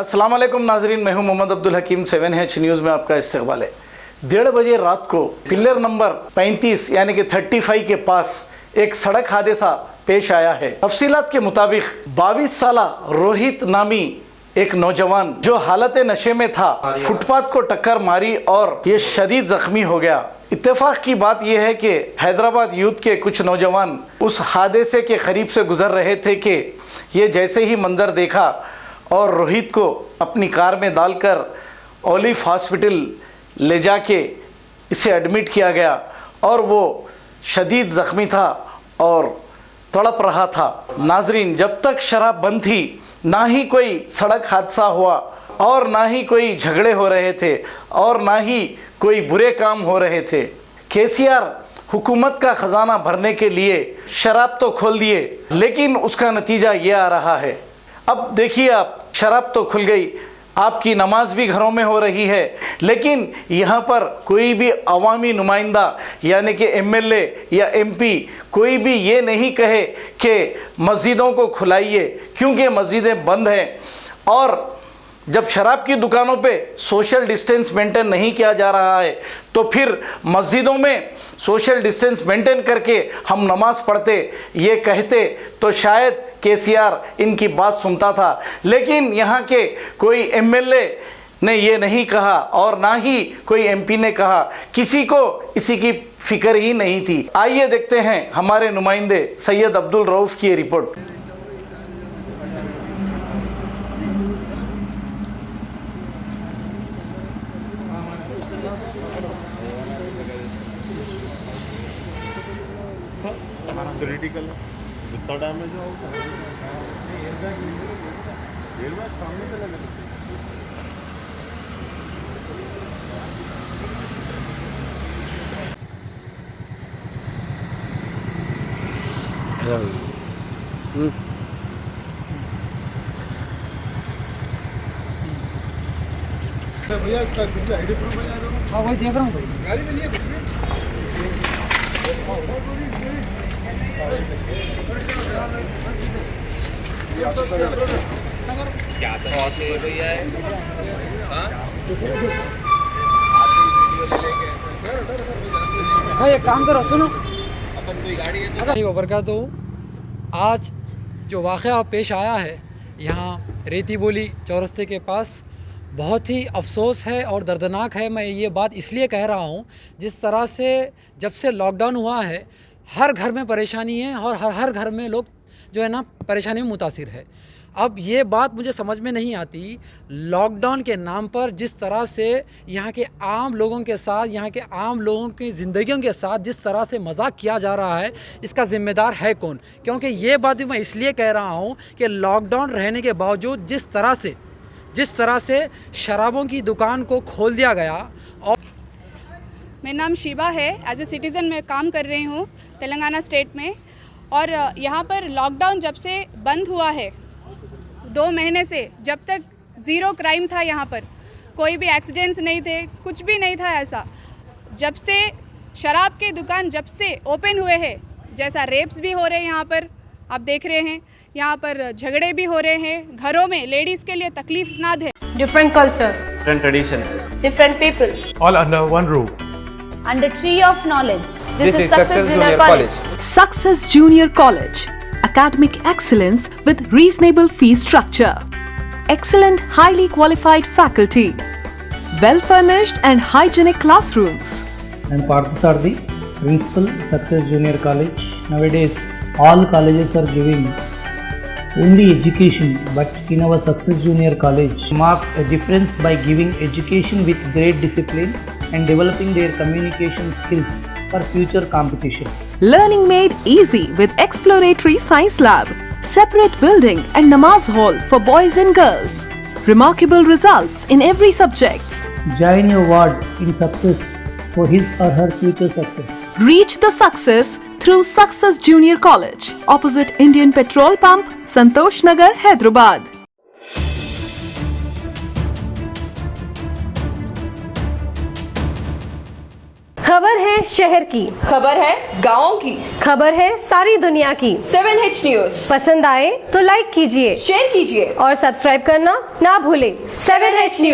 अस्सलाम वालेकुम नाजरीन, मैं हूं मोहम्मद अब्दुल हकीम। 7H न्यूज़ में आपका इस्तकबाल है। 1:30 बजे रात को पिलर नंबर 35 यानी कि 35 के पास एक सड़क हादसा पेश आया है। तफसीलात के मुताबिक 22 साला रोहित नामी एक नौजवान जो हालत नशे में था, फुटपाथ को टक्कर मारी और ये शदीद जख्मी हो गया। इत्तेफाक की बात यह है कि हैदराबाद यूथ के कुछ नौजवान उस हादसे के करीब से गुजर रहे थे कि ये जैसे ही मंजर देखा और रोहित को अपनी कार में डालकर ओलिव हॉस्पिटल ले जाके इसे एडमिट किया गया और वो शदीद ज़ख्मी था और तड़प रहा था। नाजरीन, जब तक शराब बंद थी ना ही कोई सड़क हादसा हुआ और ना ही कोई झगड़े हो रहे थे और ना ही कोई बुरे काम हो रहे थे। केसीआर हुकूमत का ख़जाना भरने के लिए शराब तो खोल दिए, लेकिन उसका नतीजा ये आ रहा है। अब देखिए आप, शराब तो खुल गई, आपकी नमाज भी घरों में हो रही है, लेकिन यहाँ पर कोई भी अवामी नुमाइंदा यानी कि MLA या MP कोई भी ये नहीं कहे कि मस्जिदों को खुलाइए, क्योंकि मस्जिदें बंद हैं। और जब शराब की दुकानों पे सोशल डिस्टेंस मेंटेन नहीं किया जा रहा है तो फिर मस्जिदों में सोशल डिस्टेंस मेंटेन करके हम नमाज पढ़ते, ये कहते तो शायद केसीआर इनकी बात सुनता था। लेकिन यहाँ के कोई MLA ने ये नहीं कहा और ना ही कोई MP ने कहा, किसी को इसी की फिक्र ही नहीं थी। आइए देखते हैं हमारे नुमाइंदे सैयद अब्दुल रऊफ़ की रिपोर्ट। क्रिटिकल जितना डैमेज होगा एयरबैग सामने से लगे। भैया इसका कुछ आईडी प्रूफ है? हाँ वही देख रहा हूँ भाई, गाड़ी में लिए क्या तो भैया है। भाई एक काम करो, सुनो, अपन कोई गाड़ी है तो वबरकातुहू। आज जो वाक़या पेश आया है यहाँ रेती बोली चौरस्ते के पास, बहुत ही अफसोस है और दर्दनाक है। मैं ये बात इसलिए कह रहा हूँ, जिस तरह से जब से लॉकडाउन हुआ है हर घर में परेशानी है और हर घर में लोग जो है ना परेशानी में मुतासिर है। अब ये बात मुझे समझ में नहीं आती, लॉकडाउन के नाम पर जिस तरह से यहाँ के आम लोगों के साथ, यहाँ के आम लोगों की ज़िंदगियों के साथ जिस तरह से मजाक किया जा रहा है, इसका ज़िम्मेदार है कौन? क्योंकि ये बात भी मैं इसलिए कह रहा हूँ कि लॉकडाउन रहने के बावजूद जिस तरह से शराबों की दुकान को खोल दिया गया। और मेरा नाम शिवा है, एज ए सिटीज़न मैं काम कर रही हूँ तेलंगाना स्टेट में। और यहाँ पर लॉकडाउन जब से बंद हुआ है 2 महीने से, जब तक ज़ीरो क्राइम था, यहाँ पर कोई भी एक्सीडेंट्स नहीं थे, कुछ भी नहीं था ऐसा। जब से शराब के दुकान जब से ओपन हुए हैं, जैसा रेप्स भी हो रहे हैं यहाँ पर, आप देख रहे हैं, यहाँ पर झगड़े भी हो रहे हैं, घरों में लेडीज़ के लिए तकलीफनाद है। Different culture, different traditions, different people, all under one roof, under tree of knowledge. This is Success Junior College. Success Junior College. Academic excellence with reasonable fee structure. Excellent, highly qualified faculty. Well-furnished and hygienic classrooms. And Parthasarthi, Principal, Success Junior College. Nowadays, all colleges are giving only education, but in our Success Junior College marks a difference by giving education with great discipline and developing their communication skills for future competition. Learning made easy with exploratory science lab, separate building and namaz hall for boys and girls. Remarkable results in every subjects. Join your ward in success for his or her future success. Reach the success through Success Junior College, opposite Indian Petrol Pump, Santosh Nagar, Hyderabad. खबर खबर है शहर की, खबर है गाँव की, खबर है सारी दुनिया की। 7H न्यूज पसंद आए तो लाइक कीजिए, शेयर कीजिए और सब्सक्राइब करना ना भूलें। 7H news.